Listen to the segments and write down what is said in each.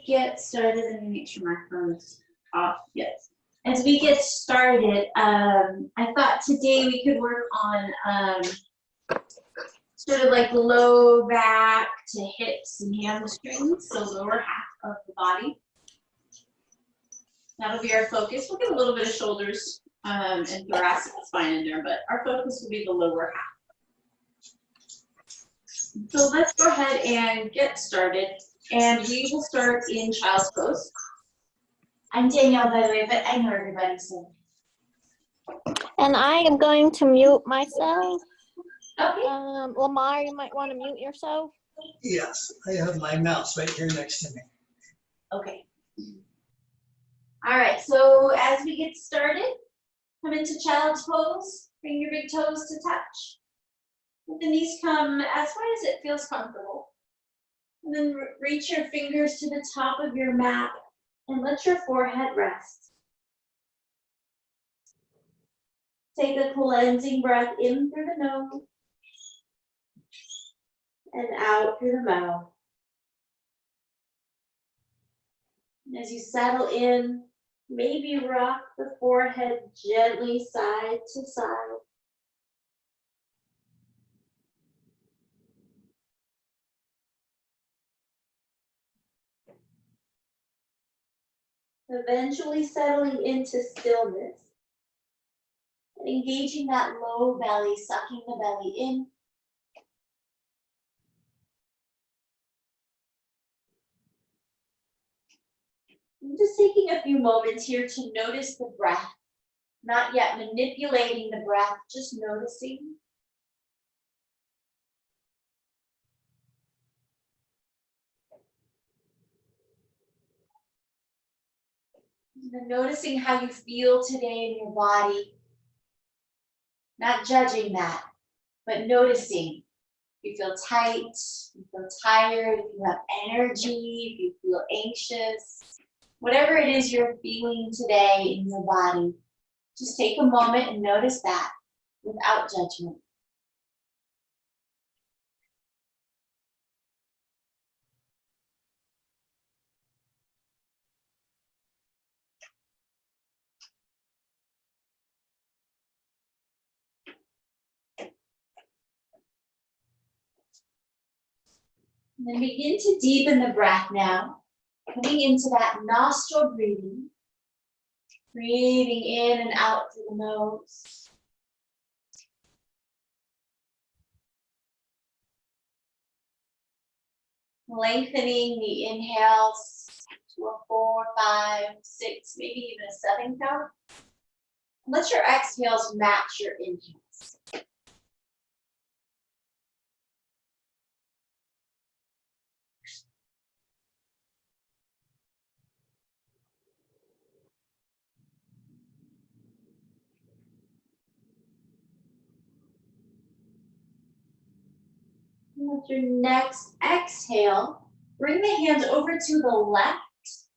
we get started, let me make sure my phone is off. Yes. As we get started, I thought today we could work on sort of like low back to hips and hamstrings, so lower half of the body. That'll be our focus. We'll get a little bit of shoulders and thoracic spine in there, but our focus will be the lower half. So let's go ahead and get started, and we will start in child's pose. I'm Danielle, by the way, but I know everybody, so. And I am going to mute myself. Okay. Lamar, you might want to mute yourself. Yes, I have my mouse right here next to me. Okay. All right, so as we get started, come into child's pose, bring your big toes to touch. Let the knees come as wide as it feels comfortable. And then reach your fingers to the top of your mat and let your forehead rest. Take a cleansing breath in through the nose and out through the mouth. And as you settle in, maybe rock the forehead gently side to side. Eventually settling into stillness and engaging that low belly, sucking the belly in. I'm just taking a few moments here to notice the breath, not yet manipulating the breath, just noticing. And noticing how you feel today in your body. Not judging that, but noticing. If you feel tight, if you feel tired, if you have energy, if you feel anxious, whatever it is you're feeling today in your body, just take a moment and notice that without judgment. And then begin to deepen the breath now, coming into that nostril breathing. Breathing in and out through the nose. Lengthening the inhales to a 4, 5, 6, maybe even a 7 count. Let your exhales match your inhales. With your next exhale, bring the hands over to the left. Just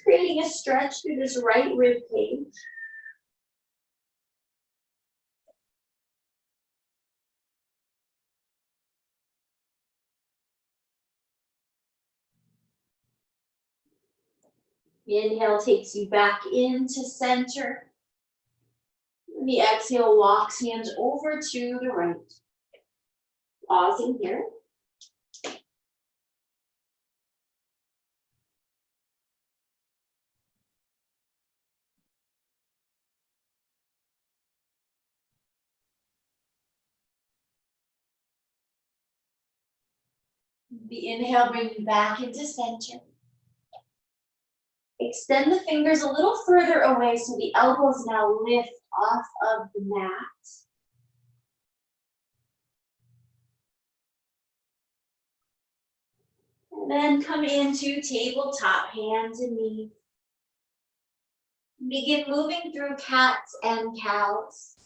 creating a stretch through this right rib cage. The inhale takes you back into center. And the exhale walks hands over to the right. Pausing here. The inhale brings you back into center. Extend the fingers a little further away so the elbows now lift off of the mat. And then come into tabletop, hands and knees. Begin moving through cats and cows,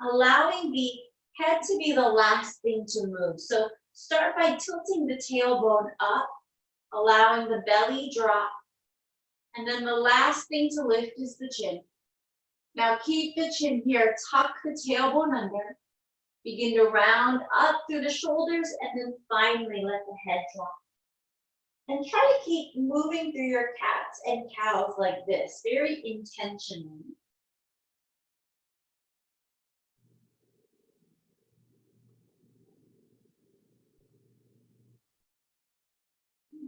allowing the head to be the last thing to move. So start by tilting the tailbone up, allowing the belly drop. And then the last thing to lift is the chin. Now keep the chin here, tuck the tailbone under. Begin to round up through the shoulders and then finally let the head drop. And try to keep moving through your cats and cows like this, very intentionally.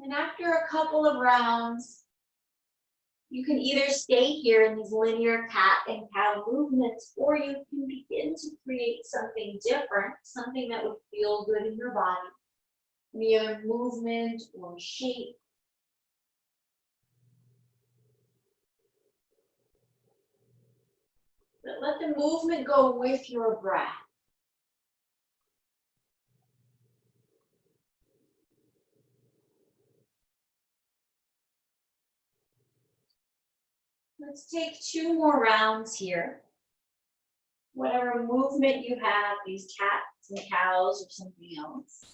And after a couple of rounds, you can either stay here in these linear cat and cow movements, or you can begin to create something different, something that would feel good in your body. Any other movement or shape. But let the movement go with your breath. Let's take 2 more rounds here. Whatever movement you have, these cats and cows or something else.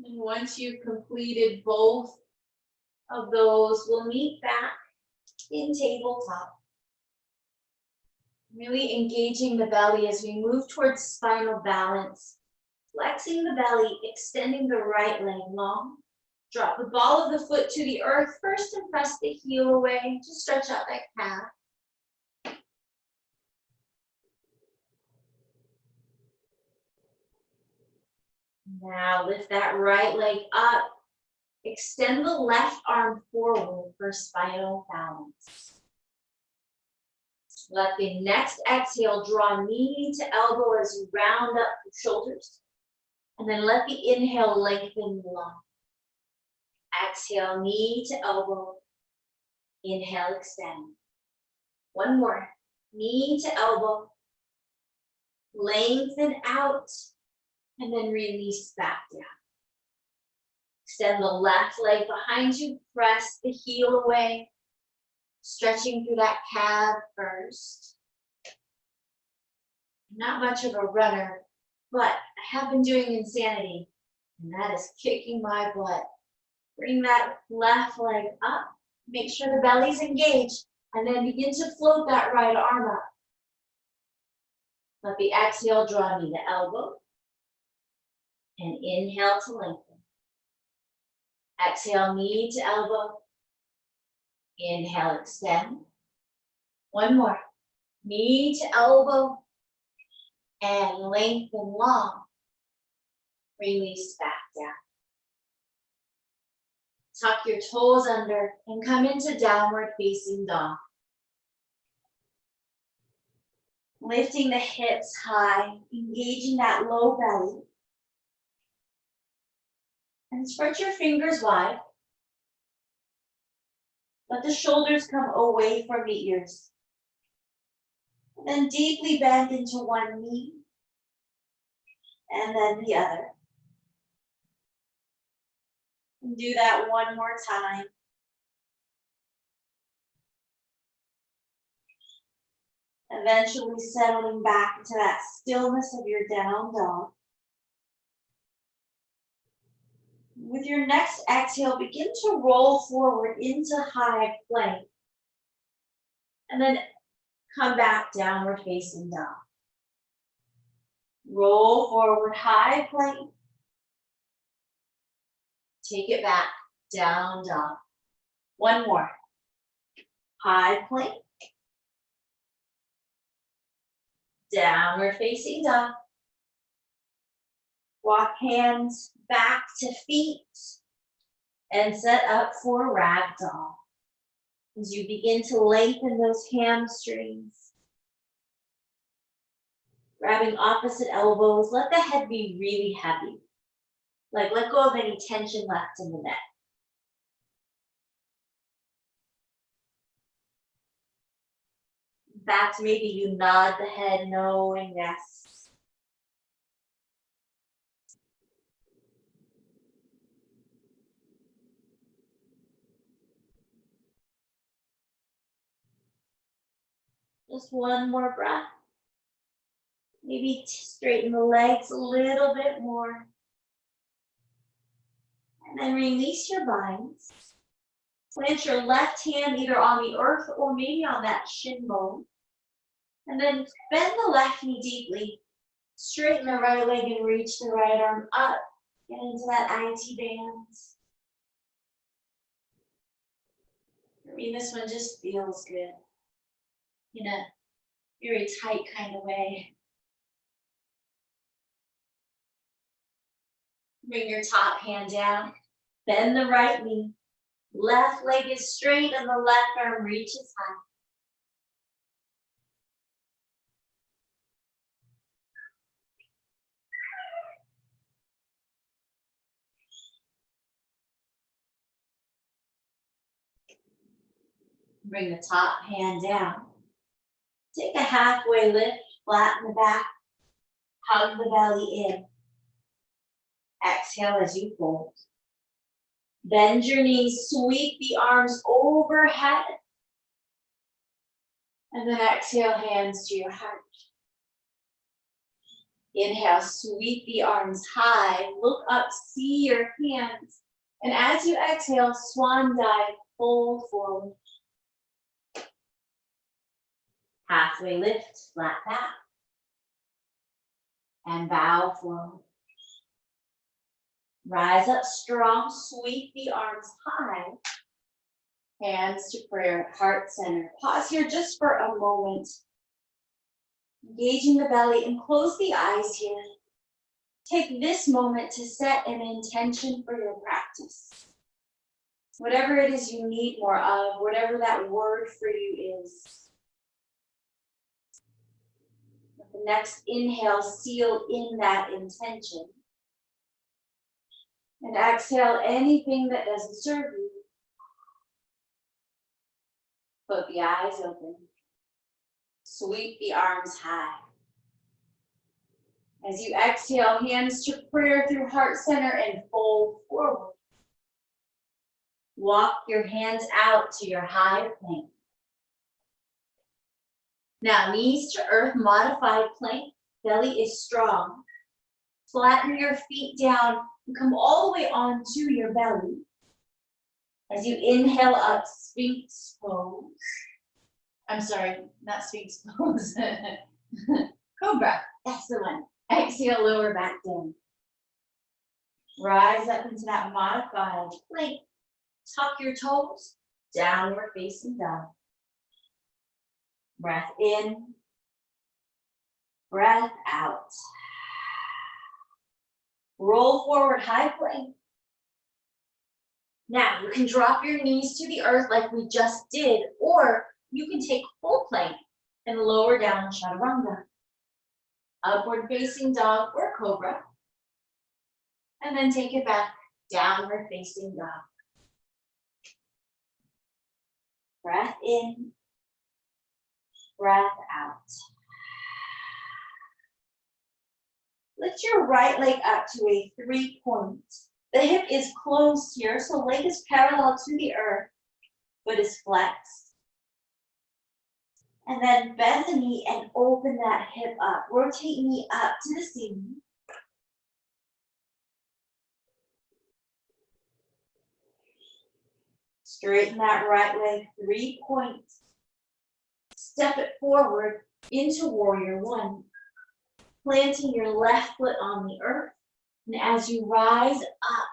And once you've completed both of those, we'll meet back in tabletop. Really engaging the belly as we move towards spinal balance. Flexing the belly, extending the right leg long. Drop the ball of the foot to the earth first and press the heel away to stretch out that calf. Now lift that right leg up. Extend the left arm forward for spinal balance. Let the next exhale draw knee to elbow as you round up the shoulders. And then let the inhale lengthen long. Exhale, knee to elbow. Inhale, extend. One more. Knee to elbow. Lengthen out. And then release back down. Extend the left leg behind you. Press the heel away. Stretching through that calf first. Not much of a runner, but I have been doing insanity, and that is kicking my butt. Bring that left leg up. Make sure the belly's engaged, and then begin to float that right arm up. Let the exhale draw knee to elbow, and inhale to lengthen. Exhale, knee to elbow. Inhale, extend. One more. Knee to elbow, and lengthen long. Release back down. Tuck your toes under and come into downward facing dog. Lifting the hips high, engaging that low belly. And spread your fingers wide. Let the shoulders come away from the ears. And then deeply bend into one knee. And then the other. And do that one more time. Eventually settling back into that stillness of your down dog. With your next exhale, begin to roll forward into high plank. And then come back downward facing dog. Roll forward, high plank. Take it back, down dog. One more. High plank. Downward facing dog. Walk hands back to feet and set up for ragdoll. As you begin to lengthen those hamstrings. Grabbing opposite elbows, let the head be really heavy. Like let go of any tension left in the neck. In fact, maybe you nod the head knowing yes. Just one more breath. Maybe straighten the legs a little bit more. And then release your binds. Plant your left hand either on the earth or maybe on that shin bone. And then bend the left knee deeply. Straighten the right leg and reach the right arm up. Get into that IT band. For me, this one just feels good in a very tight kind of way. Bring your top hand down. Bend the right knee. Left leg is straight and the left arm reaches high. Bring the top hand down. Take a halfway lift, flatten the back, hug the belly in. Exhale as you fold. Bend your knees, sweep the arms overhead. And then exhale, hands to your heart. Inhale, sweep the arms high, look up, see your hands. And as you exhale, swan dive, fold forward. Halfway lift, flat back. And bow forward. Rise up strong, sweep the arms high. Hands to prayer, heart center. Pause here just for a moment. Engaging the belly and close the eyes here. Take this moment to set an intention for your practice. Whatever it is you need more of, whatever that word for you is. With the next inhale, seal in that intention. And exhale anything that doesn't serve you. Put the eyes open. Sweep the arms high. As you exhale, hands to prayer through heart center and fold forward. Walk your hands out to your high plank. Now, knees to earth, modified plank. Belly is strong. Flatten your feet down and come all the way onto your belly. As you inhale up, Sphinx pose. I'm sorry, not Sphinx pose. Cobra, that's the one. Exhale, lower back down. Rise up into that modified plank. Tuck your toes, downward facing dog. Breath in, breath out. Roll forward, high plank. Now, you can drop your knees to the earth like we just did, or you can take full plank and lower down chaturanga. Upward facing dog or cobra. And then take it back, downward facing dog. Breath in, breath out. Lift your right leg up to a 3-point. The hip is closed here, so leg is parallel to the earth, foot is flexed. And then bend the knee and open that hip up. Rotate knee up to the ceiling. Straighten that right leg, 3 points. Step it forward into warrior 1. Planting your left foot on the earth. And as you rise up,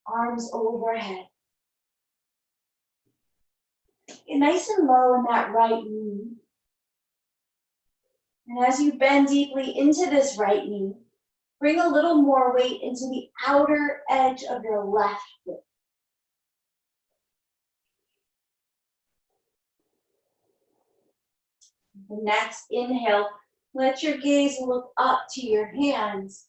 arms overhead. Get nice and low in that right knee. And as you bend deeply into this right knee, bring a little more weight into the outer edge of your left foot. The next inhale, let your gaze look up to your hands.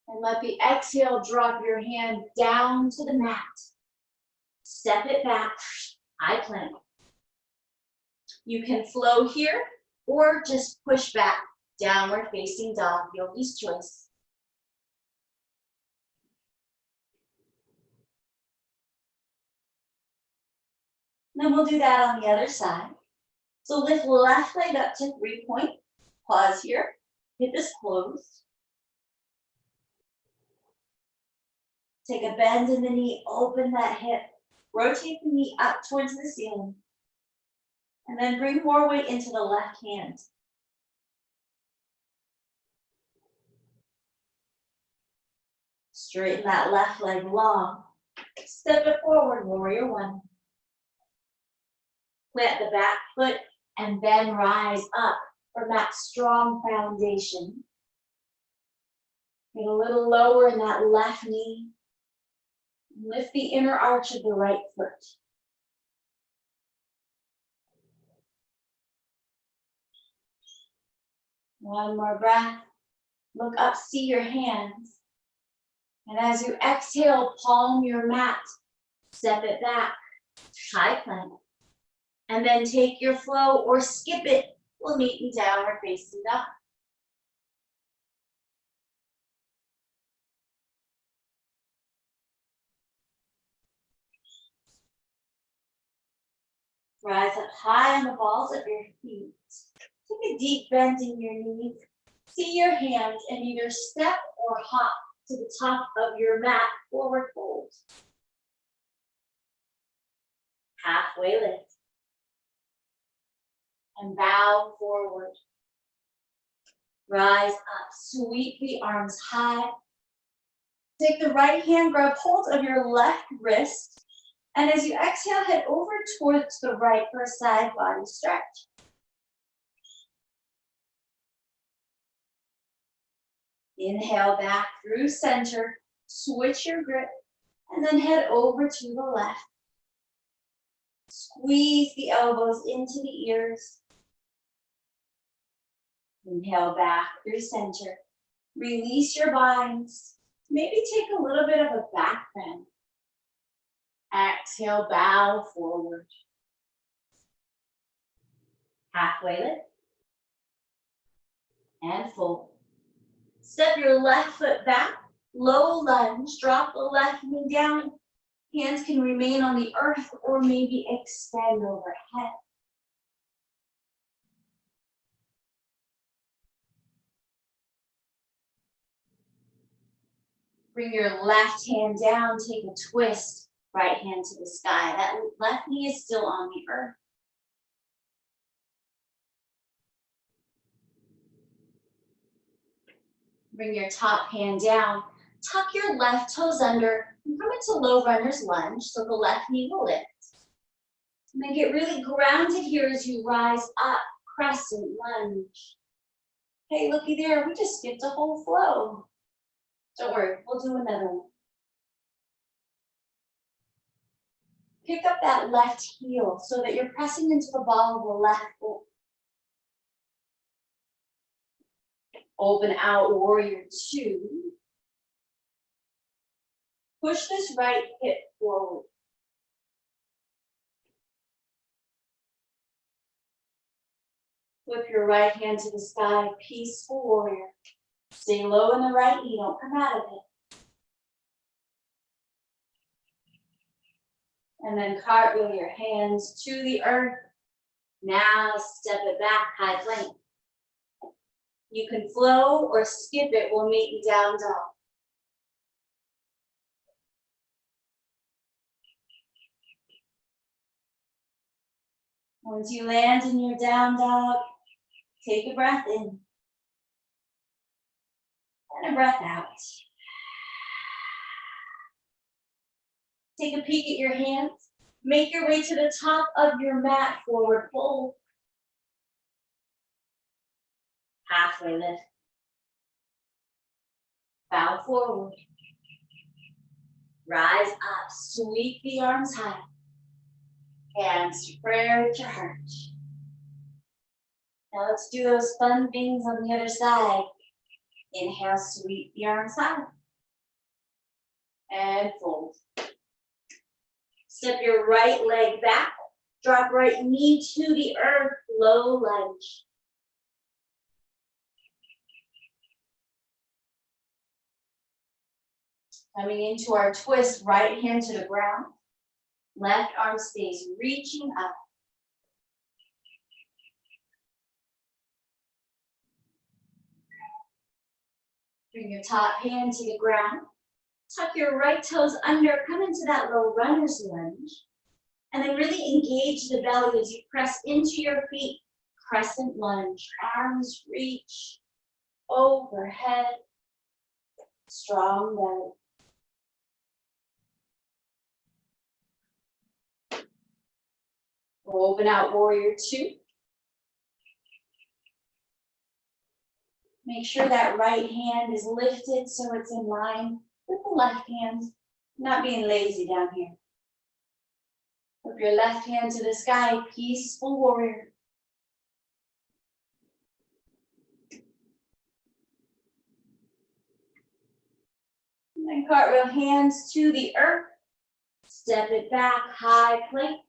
And let the exhale drop your hand down to the mat. Step it back, high plank. You can flow here or just push back, downward facing dog, yogi's choice. Then we'll do that on the other side. So lift left leg up to 3-point. Pause here, hip is closed. Take a bend in the knee, open that hip. Rotate the knee up towards the ceiling. And then bring more weight into the left hand. Straighten that left leg long. Step it forward, warrior one. Plant the back foot and then rise up from that strong foundation. Get a little lower in that left knee. Lift the inner arch of the right foot. One more breath. Look up, see your hands. And as you exhale, palm your mat. Step it back, high plank. And then take your flow or skip it. We'll meet in downward facing dog. Rise up high on the balls of your feet. Take a deep bend in your knees. See your hands and either step or hop to the top of your mat, forward fold. Halfway lift. And bow forward. Rise up, sweep the arms high. Take the right hand, grab hold of your left wrist. And as you exhale, head over towards the right for a side body stretch. Inhale back through center, switch your grip, and then head over to the left. Squeeze the elbows into the ears. Inhale back through center. Release your binds. Maybe take a little bit of a back bend. Exhale, bow forward. Halfway lift. And fold. Step your left foot back, low lunge, drop the left knee down. Hands can remain on the earth or maybe extend overhead. Bring your left hand down, take a twist, right hand to the sky. That left knee is still on the earth. Bring your top hand down, tuck your left toes under, and come into low runner's lunge so the left knee will lift. And then get really grounded here as you rise up, crescent lunge. Hey, looky there, we just skipped a whole flow. Don't worry, we'll do another one. Pick up that left heel so that you're pressing into the ball of the left foot. Open out, warrior two. Push this right hip forward. Flip your right hand to the sky, peaceful warrior. Stay low in the right knee, don't come out of it. And then cartwheel your hands to the earth. Now step it back, high plank. You can flow or skip it, we'll meet in down dog. Once you land in your down dog, take a breath in. And a breath out. Take a peek at your hands. Make your way to the top of your mat, forward fold. Halfway lift. Bow forward. Rise up, sweep the arms high. Hands to prayer to heart. Now let's do those fun things on the other side. Inhale, sweep the arms high. And fold. Step your right leg back. Drop right knee to the earth, low lunge. Coming into our twist, right hand to the ground. Left arm stays reaching up. Bring your top hand to the ground. Tuck your right toes under, come into that low runner's lunge. And then really engage the belly as you press into your feet. Crescent lunge, arms reach overhead. Strong belly. Open out warrior two. Make sure that right hand is lifted so it's in line with the left hand, not being lazy down here. Flip your left hand to the sky, peaceful warrior. And then cartwheel hands to the earth. Step it back, high plank.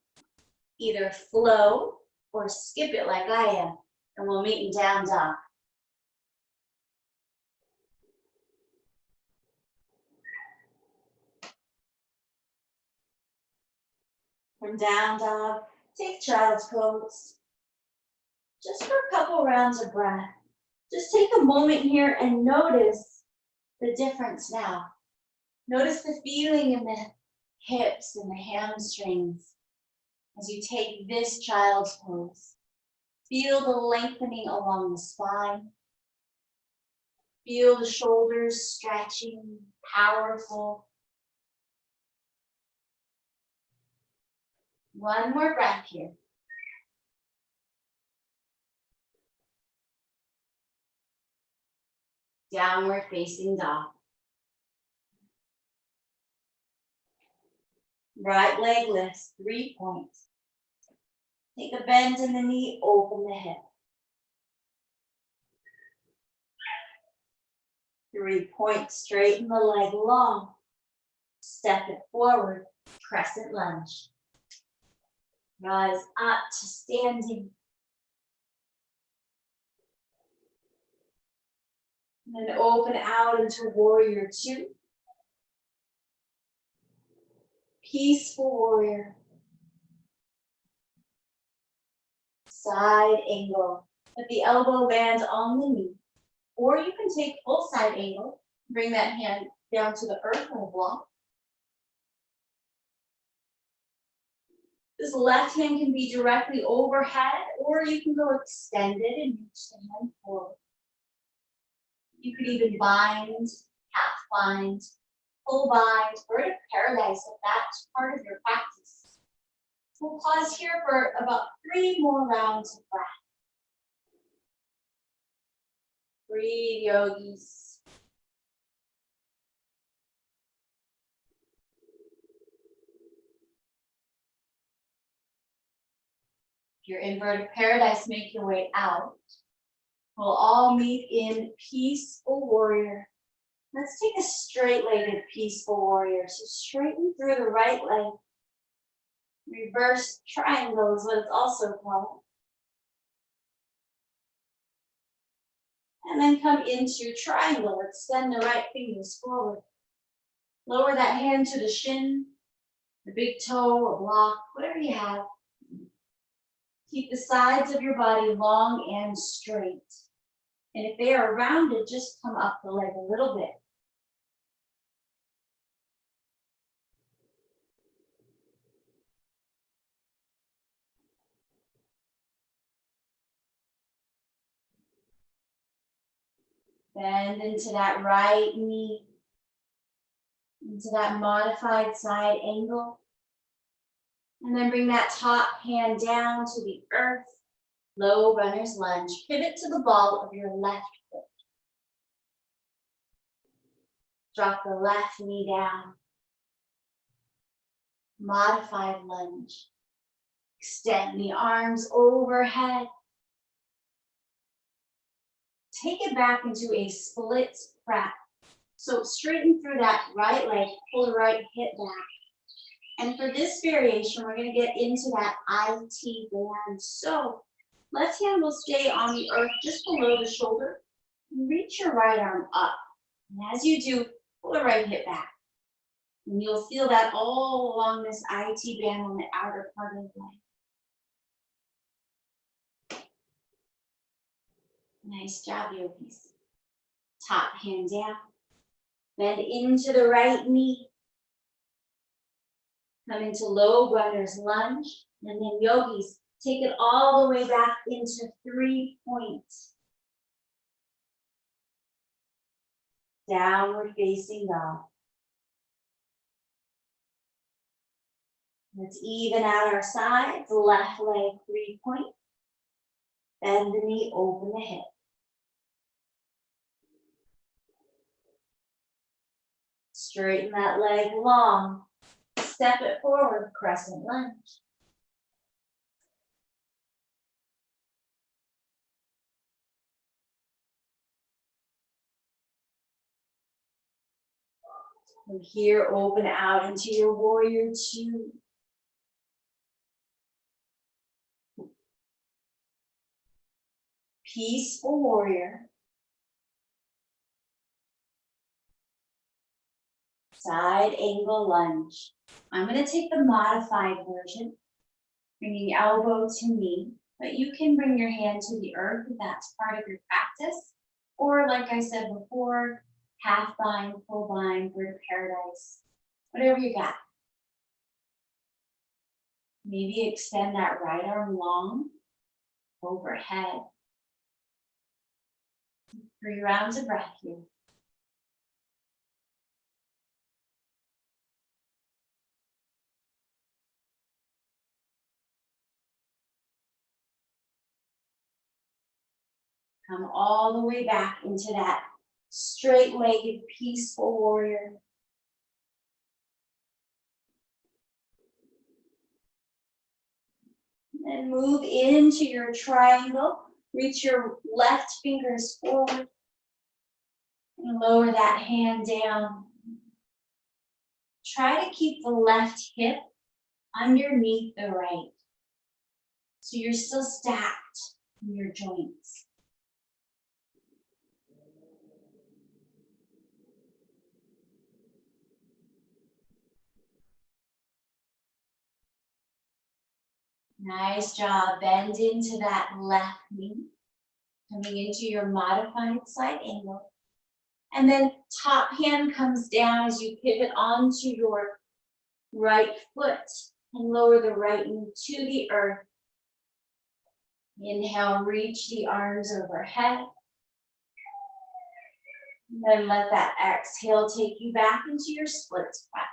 Either flow or skip it like I am. And we'll meet in down dog. From down dog, take child's pose. Just for a couple rounds of breath. Just take a moment here and notice the difference now. Notice the feeling in the hips and the hamstrings as you take this child's pose. Feel the lengthening along the spine. Feel the shoulders stretching, powerful. One more breath here. Downward facing dog. Right leg lifts, 3 points. Take a bend in the knee, open the hip. 3 points, straighten the leg long. Step it forward, crescent lunge. Rise up to standing. And then open out into warrior two. Peaceful warrior. Side angle. Put the elbow band on the knee. Or you can take full side angle. Bring that hand down to the earth or block. This left hand can be directly overhead, or you can go extended and reach the hand forward. You could even bind, half bind, full bind, or to paralyze if that's part of your practice. We'll pause here for about 3 more rounds of breath. Breathe, yogis. If you're inverted paradise, make your way out. We'll all meet in peaceful warrior. Let's take a straight-legged peaceful warrior. So straighten through the right leg. Reverse triangle is what it's also called. And then come into triangle. Extend the right fingers forward. Lower that hand to the shin, the big toe or block, whatever you have. Keep the sides of your body long and straight. And if they are rounded, just come up the leg a little bit. Bend into that right knee, into that modified side angle. And then bring that top hand down to the earth. Low runner's lunge. Pivot to the ball of your left foot. Drop the left knee down. Modified lunge. Extend the arms overhead. Take it back into a split prep. So straighten through that right leg, pull the right hip back. And for this variation, we're going to get into that IT band. So left hand will stay on the earth just below the shoulder. Reach your right arm up. And as you do, pull the right hip back. And you'll feel that all along this IT band on the outer part of the leg. Nice job, yogis. Top hand down. Bend into the right knee. Come into low runner's lunge. And then yogis, take it all the way back into 3 points. Downward facing dog. Let's even out our sides. Left leg 3-point. Bend the knee, open the hip. Straighten that leg long. Step it forward, crescent lunge. From here, open out into your warrior 2. Peaceful warrior. Side angle lunge. I'm going to take the modified version, bringing elbow to knee, but you can bring your hand to the earth if that's part of your practice. Or like I said before, half bind, full bind, bird of paradise, whatever you got. Maybe extend that right arm long overhead. 3 rounds of breath here. Come all the way back into that straight-legged, peaceful warrior. And move into your triangle. Reach your left fingers forward. And lower that hand down. Try to keep the left hip underneath the right. So you're still stacked in your joints. Nice job. Bend into that left knee. Coming into your modified side angle. And then top hand comes down as you pivot onto your right foot and lower the right knee to the earth. Inhale, reach the arms overhead. And then let that exhale take you back into your split squat.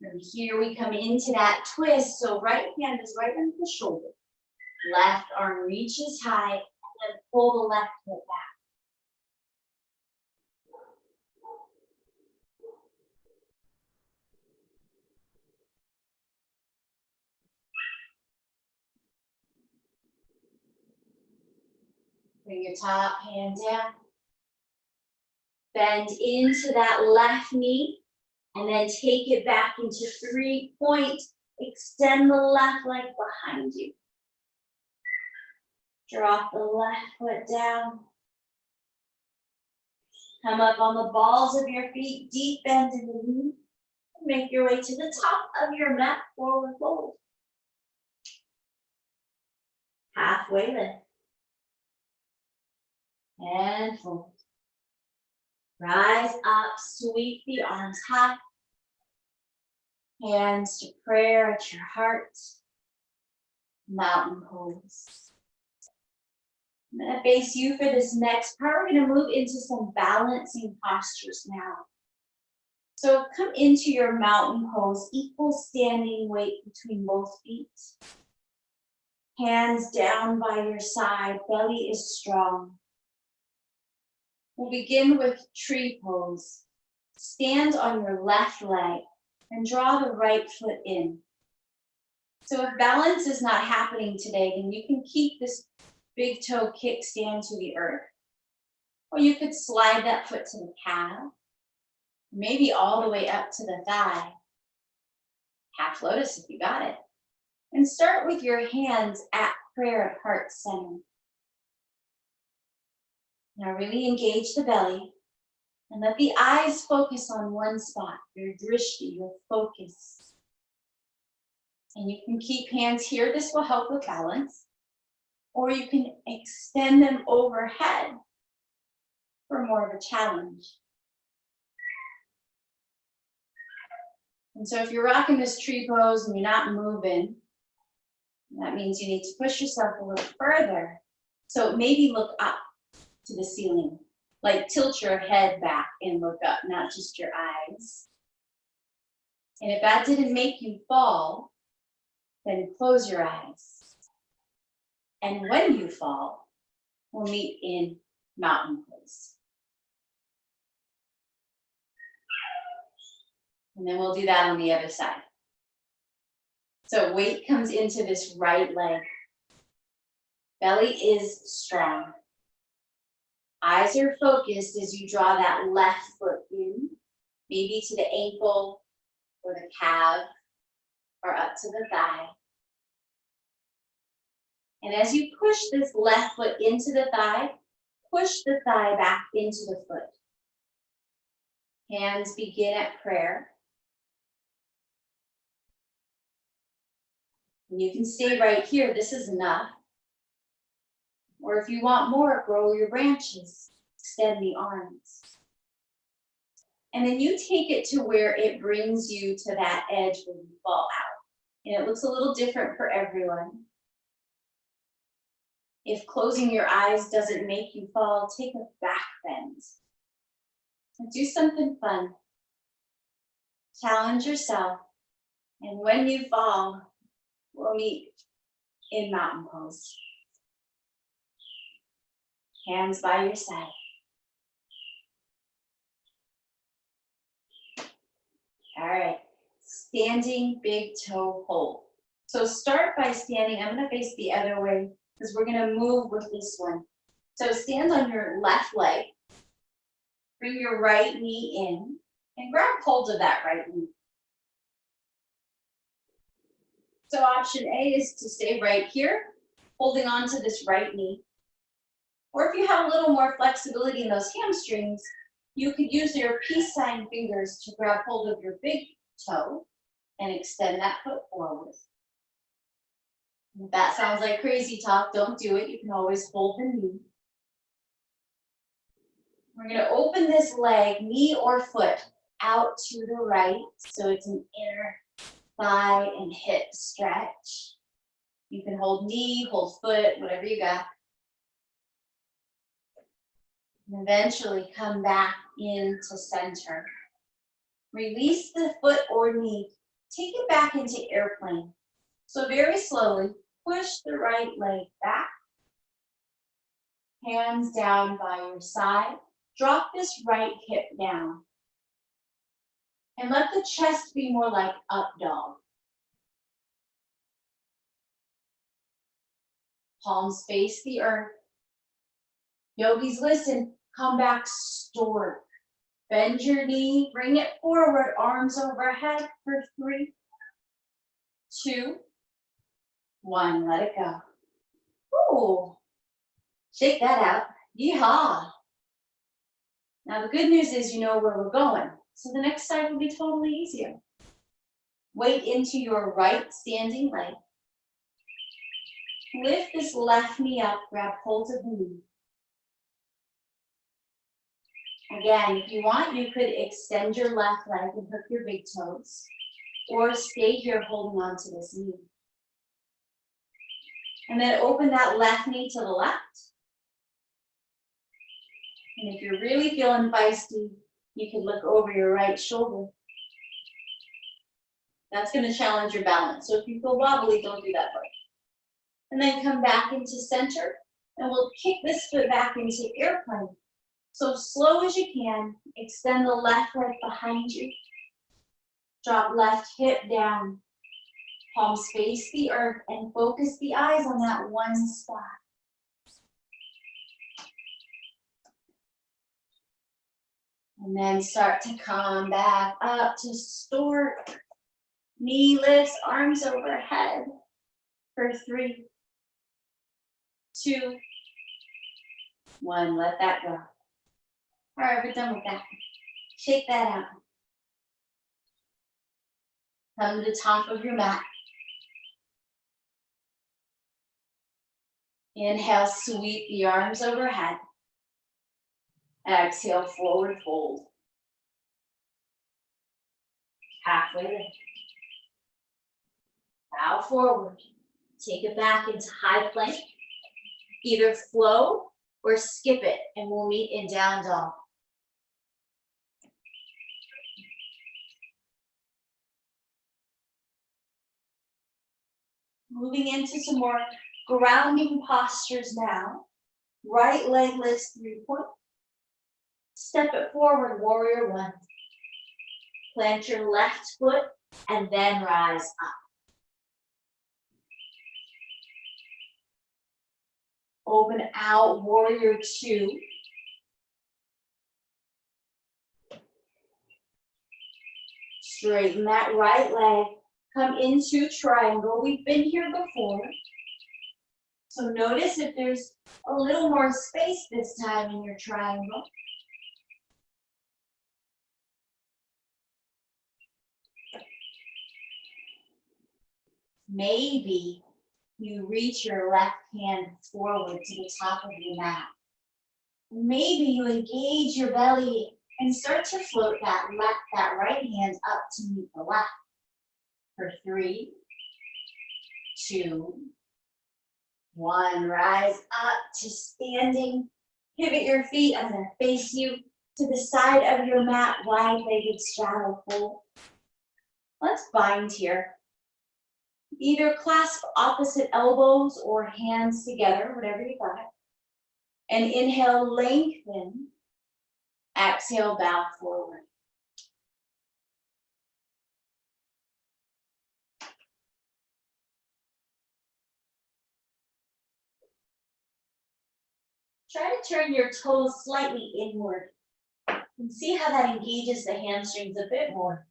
From here we come into that twist. So right hand is right under the shoulder. Left arm reaches high, and then pull the left foot back. Bring your top hand down. Bend into that left knee, and then take it back into 3-point. Extend the left leg behind you. Drop the left foot down. Come up on the balls of your feet, deep bend in the knee. Make your way to the top of your mat, forward fold. Halfway lift. And fold. Rise up, sweep the arms high. Hands to prayer at your heart. Mountain pose. I'm going to face you for this next part. We're going to move into some balancing postures now. So come into your mountain pose, equal standing weight between both feet. Hands down by your side, belly is strong. We'll begin with tree pose. Stand on your left leg and draw the right foot in. So if balance is not happening today, then you can keep this big toe kickstand to the earth. Or you could slide that foot to the calf, maybe all the way up to the thigh. Half lotus if you got it. And start with your hands at prayer at heart center. Now really engage the belly and let the eyes focus on one spot, your drishti, your focus. And you can keep hands here. This will help with balance. Or you can extend them overhead for more of a challenge. And so if you're rocking this tree pose and you're not moving, that means you need to push yourself a little further. So maybe look up to the ceiling. Like tilt your head back and look up, not just your eyes. And if that didn't make you fall, then close your eyes. And when you fall, we'll meet in mountain pose. And then we'll do that on the other side. So weight comes into this right leg. Belly is strong. Eyes are focused as you draw that left foot in, maybe to the ankle or the calf or up to the thigh. And as you push this left foot into the thigh, push the thigh back into the foot. Hands begin at prayer. And you can stay right here. This is enough. Or if you want more, grow your branches. Extend the arms. And then you take it to where it brings you to that edge when you fall out. And it looks a little different for everyone. If closing your eyes doesn't make you fall, take a back bend. And do something fun. Challenge yourself. And when you fall, we'll meet in mountain pose. Hands by your side. All right, standing big toe hold. So start by standing. I'm gonna face the other way because we're gonna move with this one. So stand on your left leg. Bring your right knee in and grab hold of that right knee. So option A is to stay right here, holding on to this right knee. Or if you have a little more flexibility in those hamstrings, you could use your peace sign fingers to grab hold of your big toe and extend that foot forward. If that sounds like crazy talk, don't do it. You can always hold the knee. We're going to open this leg, knee or foot, out to the right. So it's an inner thigh and hip stretch. You can hold knee, hold foot, whatever you got. And eventually come back into center. Release the foot or knee. Take it back into airplane. So very slowly, push the right leg back. Hands down by your side. Drop this right hip down. And let the chest be more like up dog. Palms face the earth. Yogis, listen, come back stork. Bend your knee, bring it forward, arms overhead for 3, 2, 1, let it go. Ooh, shake that out, yeehaw. Now the good news is you know where we're going, so the next side will be totally easier. Weight into your right standing leg. Lift this left knee up, grab hold of the knee. Again, if you want, you could extend your left leg and hook your big toes, or stay here holding on to this knee. And then open that left knee to the left. And if you're really feeling feisty, you can look over your right shoulder. That's going to challenge your balance. So if you feel wobbly, don't do that part. And then come back into center, and we'll kick this foot back into airplane. So slow as you can, extend the left leg behind you. Drop left hip down. Palms face the earth and focus the eyes on that one spot. And then start to come back up to stork. Knee lifts, arms overhead for 3, 2, 1. Let that go. All right, we're done with that. Shake that out. Come to the top of your mat. Inhale, sweep the arms overhead. Exhale, forward fold. Halfway there. Bow forward. Take it back into high plank. Either flow or skip it, and we'll meet in down dog. Moving into some more grounding postures now. Right leg lifts 3-point. Step it forward, warrior 1. Plant your left foot and then rise up. Open out, warrior 2. Straighten that right leg. Come into triangle. We've been here before. So notice if there's a little more space this time in your triangle. Maybe you reach your left hand forward to the top of your mat. Maybe you engage your belly and start to float that right hand up to meet the left. For 3, 2, 1. Rise up to standing. Pivot your feet. I'm going to face you to the side of your mat, wide-legged straddle fold. Let's bind here. Either clasp opposite elbows or hands together, whatever you got. And inhale, lengthen. Exhale, bow forward. Try to turn your toes slightly inward and see how that engages the hamstrings a bit more.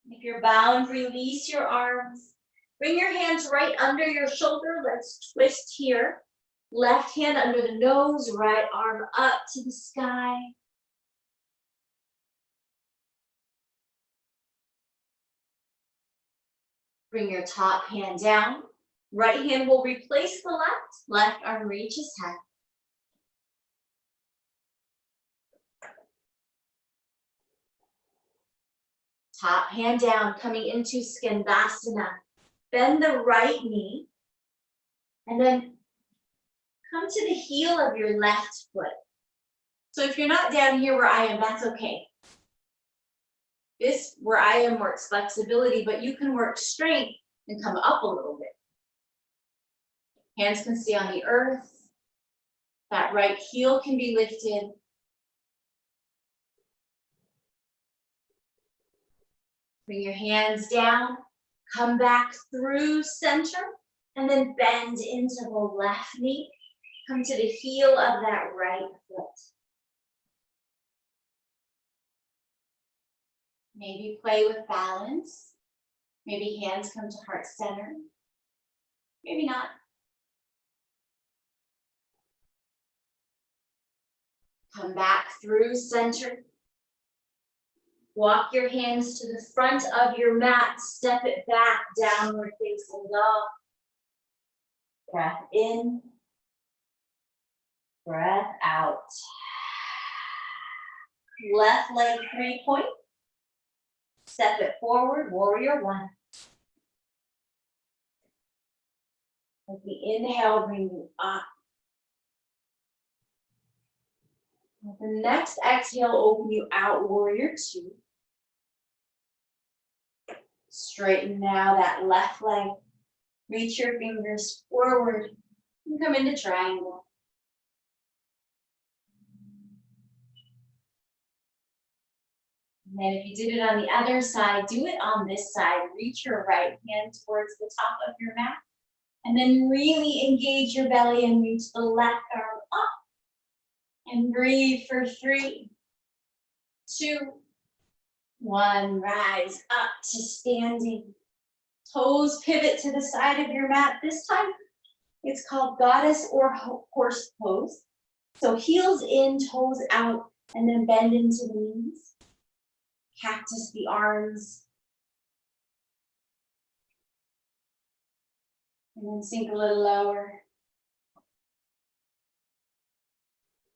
If you're bound, release your arms. Bring your hands right under your shoulder. Let's twist here. Left hand under the nose, right arm up to the sky. Bring your top hand down. Right hand will replace the left. Left arm reaches high. Top hand down, coming into Skandasana. Bend the right knee. And then come to the heel of your left foot. So if you're not down here where I am, that's okay. This, where I am, works flexibility, but you can work strength and come up a little bit. Hands can stay on the earth. That right heel can be lifted. Bring your hands down, come back through center, and then bend into the left knee. Come to the heel of that right foot. Maybe play with balance. Maybe hands come to heart center. Maybe not. Come back through center. Walk your hands to the front of your mat. Step it back, downward facing dog. Breath in. Breath out. Left leg 3-point. Step it forward, warrior 1. With the inhale, bring you up. With the next exhale, open you out, warrior 2. Straighten now that left leg. Reach your fingers forward and come into triangle. And then if you did it on the other side, do it on this side. Reach your right hand towards the top of your mat. And then really engage your belly and reach the left arm up. And breathe for 3, 2, 1. Rise up to standing. Toes pivot to the side of your mat. This time it's called goddess or horse pose. So heels in, toes out, and then bend into the knees. Cactus the arms. And then sink a little lower.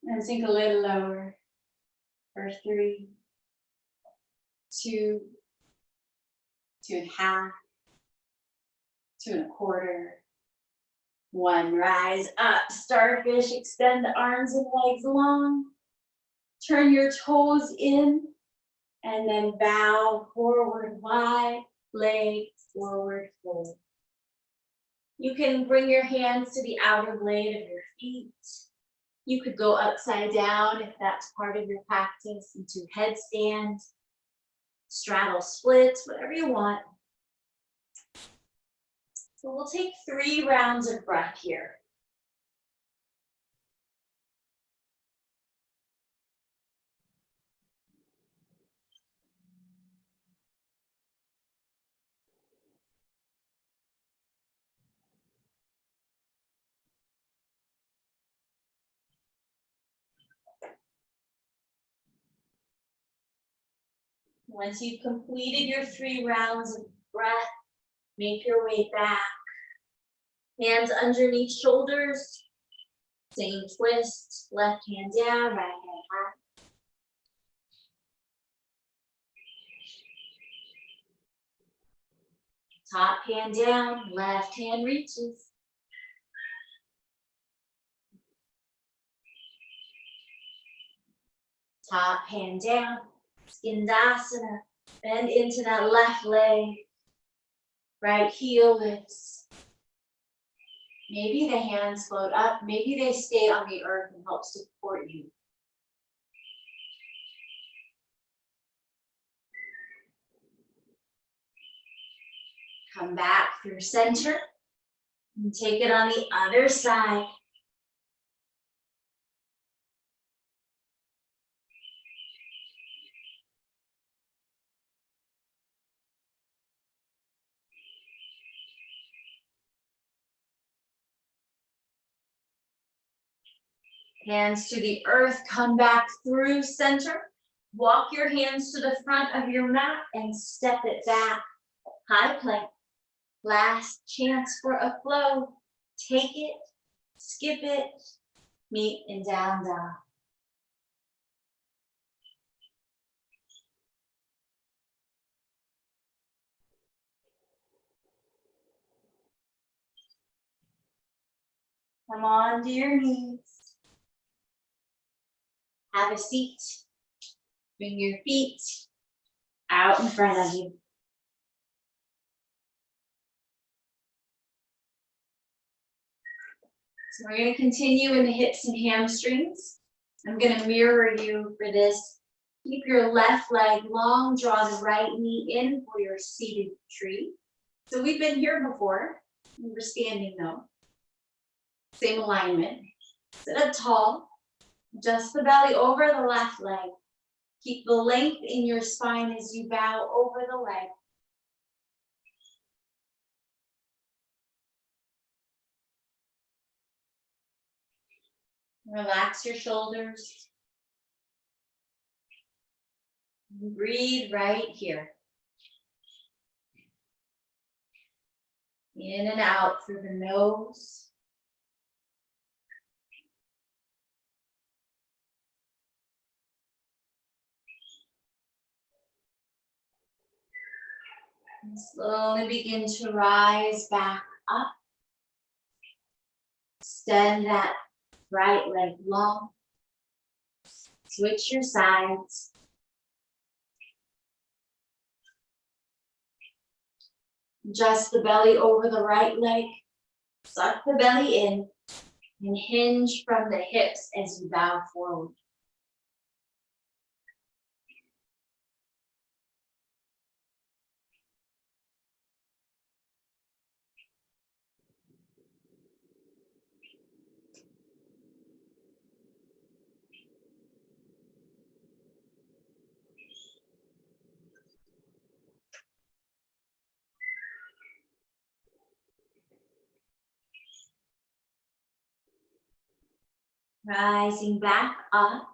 And sink a little lower. For 3, 2, 2.5, 2.25, 1. Rise up, starfish, extend the arms and legs long. Turn your toes in and then bow forward wide, leg forward fold. You can bring your hands to the outer blade of your feet. You could go upside down if that's part of your practice, into headstand, straddle splits, whatever you want. So we'll take 3 rounds of breath here. Once you've completed your 3 rounds of breath, make your way back. Hands underneath shoulders. Same twist. Left hand down, right hand up. Top hand down, left hand reaches. Top hand down, Skindasana. Bend into that left leg. Right heel lifts. Maybe the hands float up, maybe they stay on the earth and help support you. Come back through center and take it on the other side. Hands to the earth, come back through center. Walk your hands to the front of your mat and step it back. High plank. Last chance for a flow. Take it, skip it, meet in down dog. Come on to your knees. Have a seat. Bring your feet out in front of you. So we're going to continue in the hips and hamstrings. I'm going to mirror you for this. Keep your left leg long, draw the right knee in for your seated tree. So we've been here before. We were standing though. Same alignment. Sit up tall. Adjust the belly over the left leg. Keep the length in your spine as you bow over the leg. Relax your shoulders. Breathe right here. In and out through the nose. And slowly begin to rise back up. Extend that right leg long. Switch your sides. Adjust the belly over the right leg. Suck the belly in and hinge from the hips as you bow forward. Rising back up,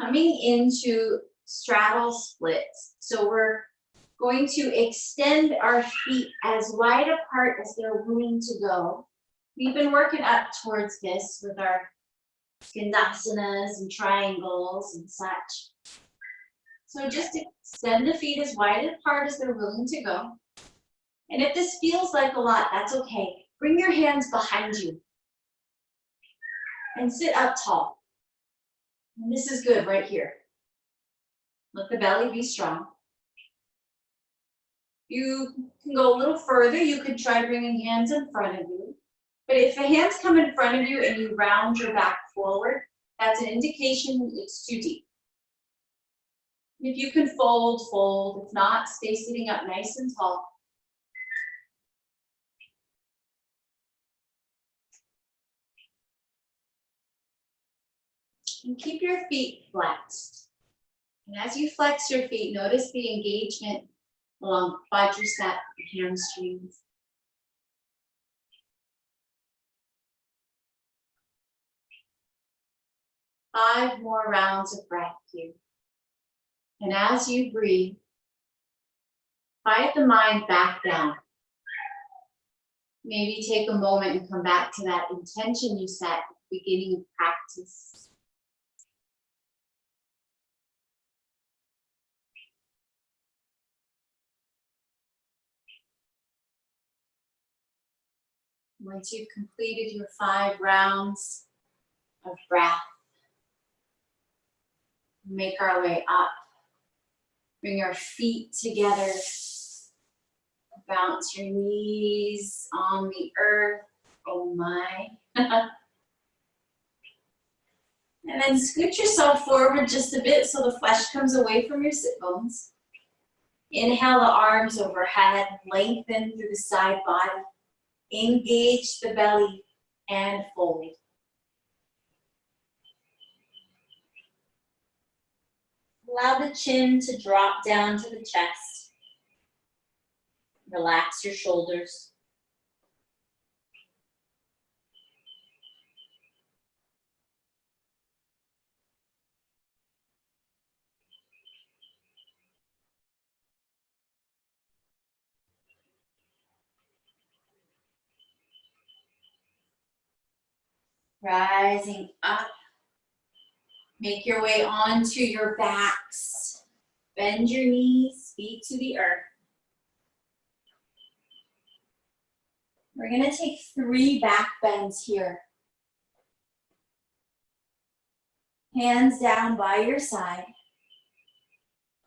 coming into straddle splits. So we're going to extend our feet as wide apart as they're willing to go. We've been working up towards this with our skindasanas and triangles and such. So just extend the feet as wide apart as they're willing to go. And if this feels like a lot, that's okay. Bring your hands behind you and sit up tall. And this is good right here. Let the belly be strong. You can go a little further. You could try bringing hands in front of you. But if the hands come in front of you and you round your back forward, that's an indication it's too deep. If you can fold, fold. If not, stay sitting up nice and tall. And keep your feet flexed. And as you flex your feet, notice the engagement along quadricep and hamstrings. Five more rounds of breath here. And as you breathe, quiet the mind back down. Maybe take a moment and come back to that intention you set at the beginning of practice. Once you've completed your 5 rounds of breath, make our way up. Bring our feet together. Bounce your knees on the earth. Oh my. And then scoot yourself forward just a bit so the flesh comes away from your sit bones. Inhale the arms overhead, lengthen through the side body. Engage the belly and fold. Allow the chin to drop down to the chest. Relax your shoulders. Rising up. Make your way onto your backs. Bend your knees, feet to the earth. We're going to take 3 back bends here. Hands down by your side.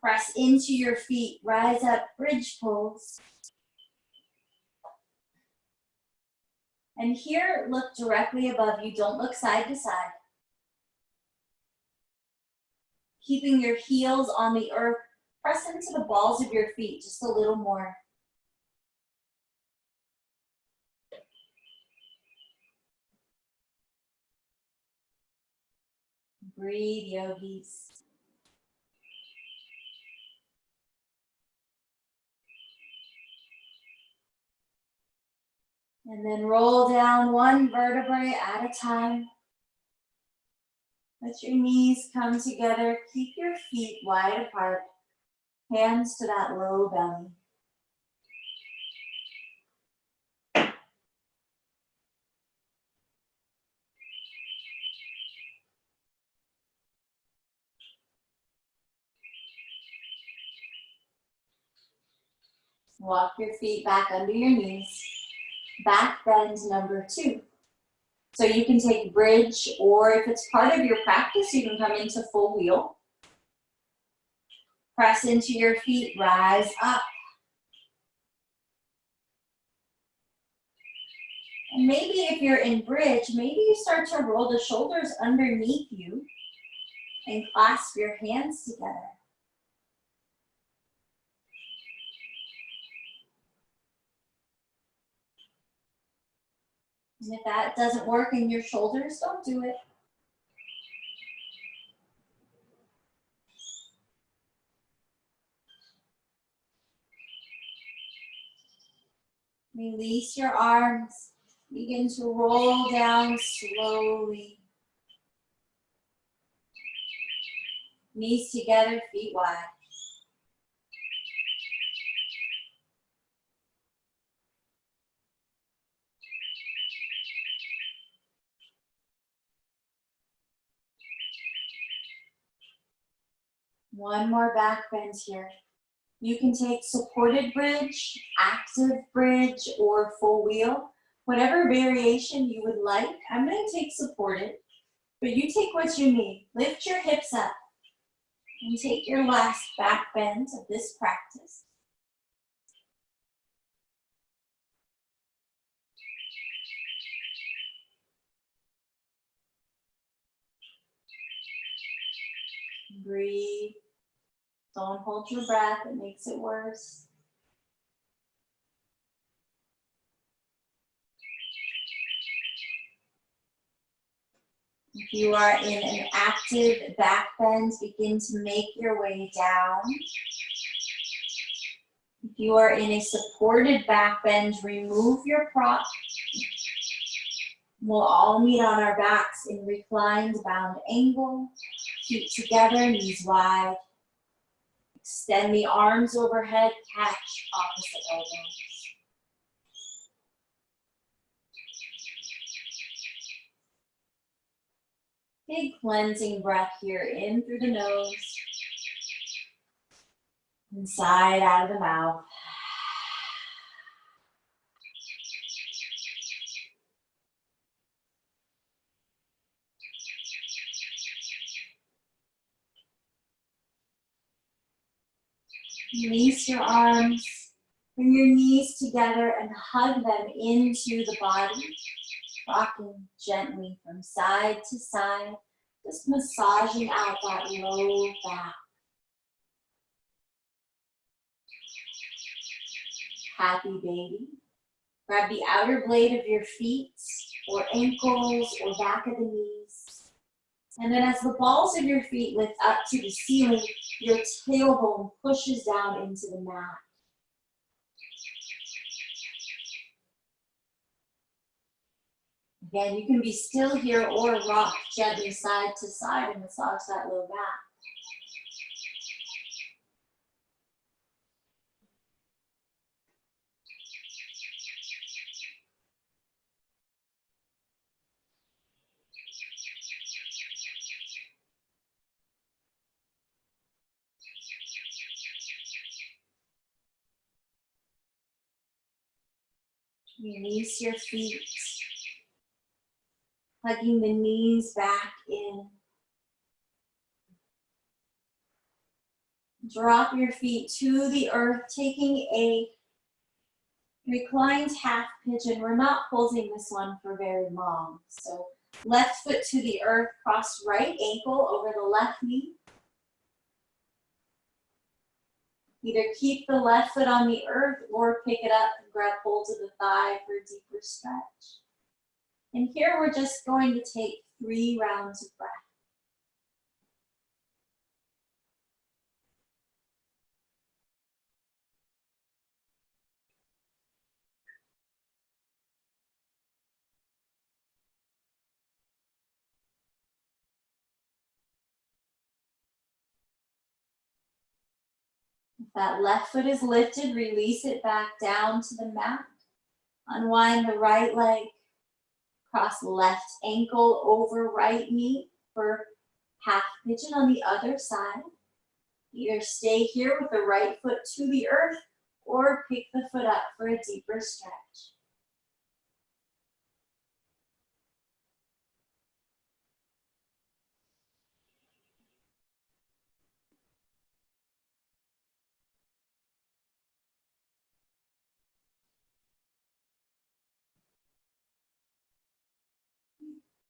Press into your feet. Rise up, bridge pose. And here, look directly above you. Don't look side to side. Keeping your heels on the earth. Press into the balls of your feet just a little more. Breathe, yogis. And then roll down 1 vertebrae at a time. Let your knees come together. Keep your feet wide apart. Hands to that low belly. Walk your feet back under your knees. Back bend number 2. So you can take bridge, or if it's part of your practice, you can come into full wheel. Press into your feet, rise up. And maybe if you're in bridge, maybe you start to roll the shoulders underneath you and clasp your hands together. And if that doesn't work in your shoulders, don't do it. Release your arms. Begin to roll down slowly. Knees together, feet wide. One more back bend here. You can take supported bridge, active bridge, or full wheel. Whatever variation you would like. I'm going to take supported. But you take what you need. Lift your hips up and take your last back bend of this practice. Breathe. Don't hold your breath, it makes it worse. If you are in an active back bend, begin to make your way down. If you are in a supported back bend, remove your prop. We'll all meet on our backs in reclined bound angle. Feet together, knees wide. Extend the arms overhead, catch opposite elbows. Big cleansing breath here, in through the nose, inside out of the mouth. Release your arms, bring your knees together and hug them into the body, rocking gently from side to side, just massaging out that low back. Happy baby. Grab the outer blade of your feet or ankles or back of the knees. And then as the balls of your feet lift up to the ceiling, your tailbone pushes down into the mat. Again, you can be still here or rock gently side to side and massage that low back. Release your feet, hugging the knees back in. Drop your feet to the earth, taking a reclined half pigeon. We're not holding this one for very long. So left foot to the earth, cross right ankle over the left knee. Either keep the left foot on the earth or pick it up and grab hold of the thigh for a deeper stretch. And here we're just going to take 3 rounds of breath. If that left foot is lifted, release it back down to the mat. Unwind the right leg. Cross left ankle over right knee for half pigeon on the other side. Either stay here with the right foot to the earth or pick the foot up for a deeper stretch.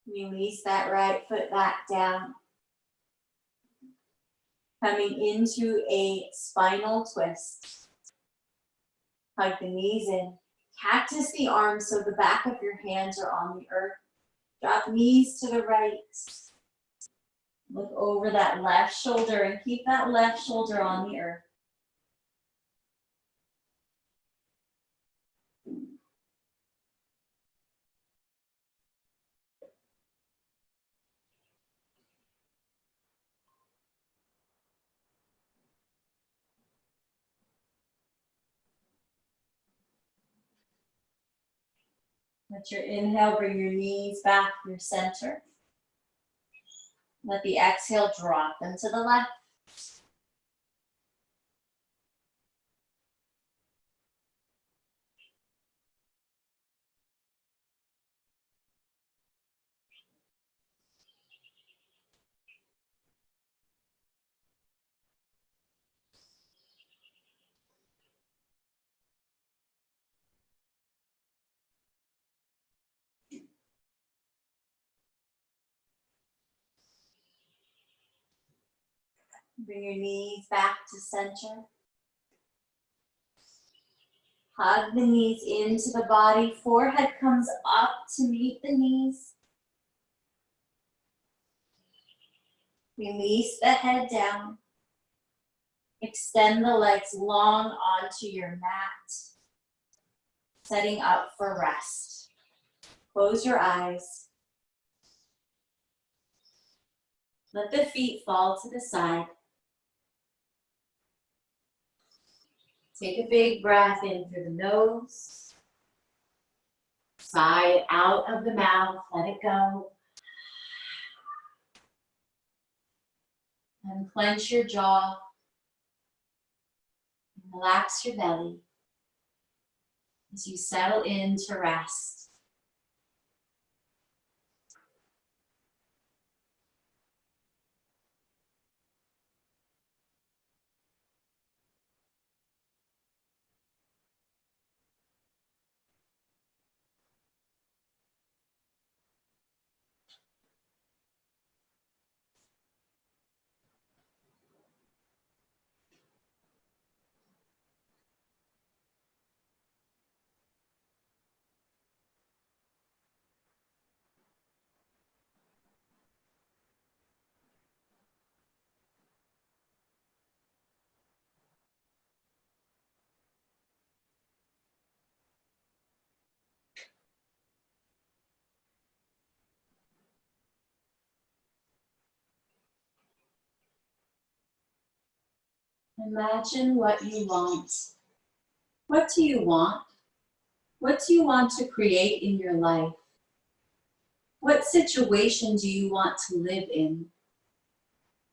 Release that right foot back down. Coming into a spinal twist. Hug the knees in. Cactus the arms so the back of your hands are on the earth. Drop knees to the right. Look over that left shoulder and keep that left shoulder on the earth. Let your inhale bring your knees back to your center. Let the exhale drop them to the left. Bring your knees back to center. Hug the knees into the body. Forehead comes up to meet the knees. Release the head down. Extend the legs long onto your mat. Setting up for rest. Close your eyes. Let the feet fall to the side. Take a big breath in through the nose. Sigh it out of the mouth, let it go. And clench your jaw. Relax your belly as you settle in to rest. Imagine what you want. What do you want? What do you want to create in your life? What situation do you want to live in?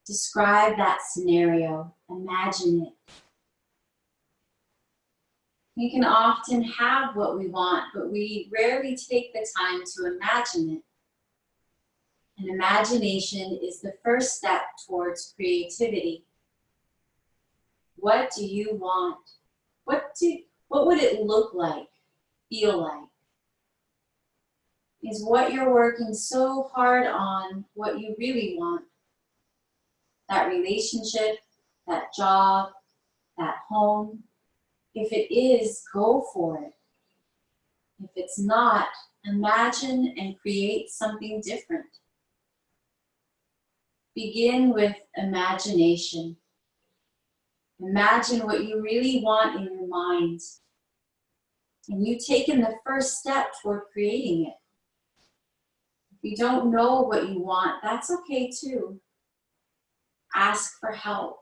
Describe that scenario. Imagine it. We can often have what we want, but we rarely take the time to imagine it. And imagination is the first step towards creativity. What do you want? What would it look like, feel like? Is what you're working so hard on what you really want? That relationship, that job, that home? If it is, go for it. If it's not, imagine and create something different. Begin with imagination. Imagine what you really want in your mind. And you've taken the first step toward creating it. If you don't know what you want, that's okay too. Ask for help.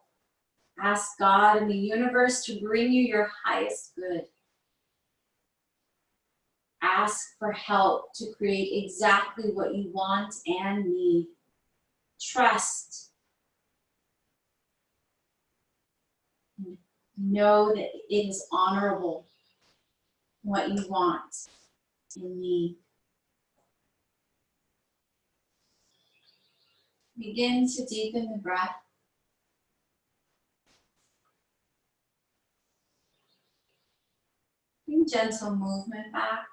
Ask God and the universe to bring you your highest good. Ask for help to create exactly what you want and need. Trust. Know that it is honorable what you want and need. Begin to deepen the breath. Bring gentle movement back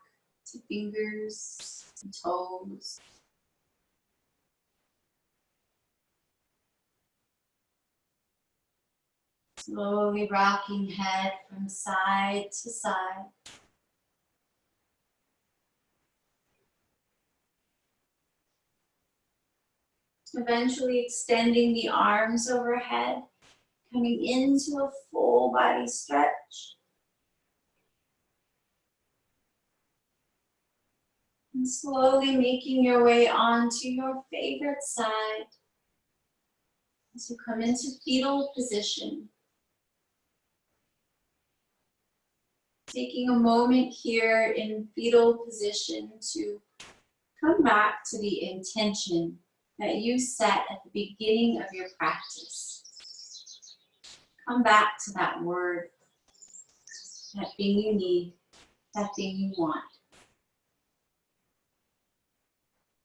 to fingers and toes. Slowly rocking head from side to side. Eventually extending the arms overhead, coming into a full body stretch. And slowly making your way onto your favorite side as you come into fetal position. Taking a moment here in fetal position to come back to the intention that you set at the beginning of your practice. Come back to that word, that thing you need, that thing you want.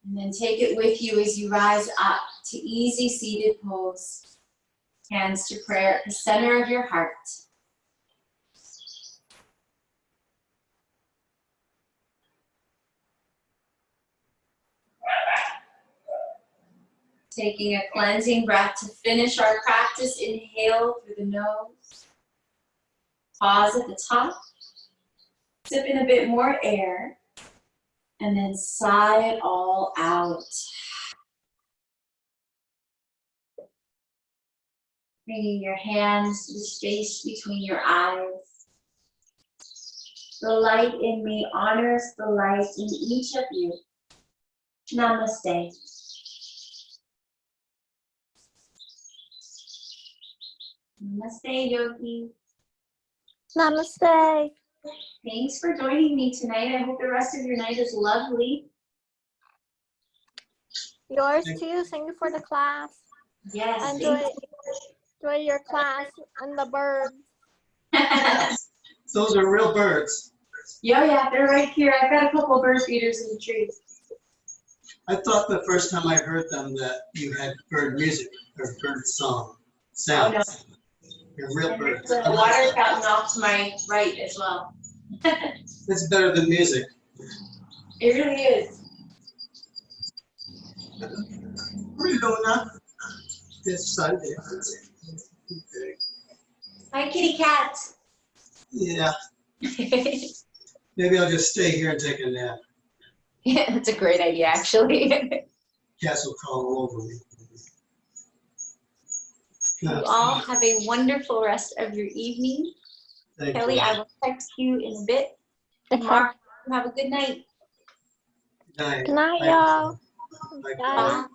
And then take it with you as you rise up to easy seated pose. Hands to prayer at the center of your heart. Taking a cleansing breath to finish our practice. Inhale through the nose. Pause at the top. Sip in a bit more air. And then sigh it all out. Bringing your hands to the space between your eyes. The light in me honors the light in each of you. Namaste. Namaste, yogi. Namaste. Thanks for joining me tonight. I hope the rest of your night is lovely. Yours too. Thank you for the class. Yes. Enjoy your class and the birds. Those are real birds. Yeah, they're right here. I've got a couple bird feeders in the tree. I thought the first time I heard them that you had bird music or bird song sounds. Oh, no. They're real And birds. there's a water fountain off to my right as well. It's better than music. It really is. Luna. This Sunday. Hi, kitty cat. Yeah. Maybe I'll just stay here and take a nap. Yeah, that's a great idea, actually. Cats will crawl all over me. You all have a wonderful rest of your evening. Thank Kelly, you. I will text you in a bit. Okay. Mark, have a good night. Good night. Good night, y'all. Bye. Bye. Bye.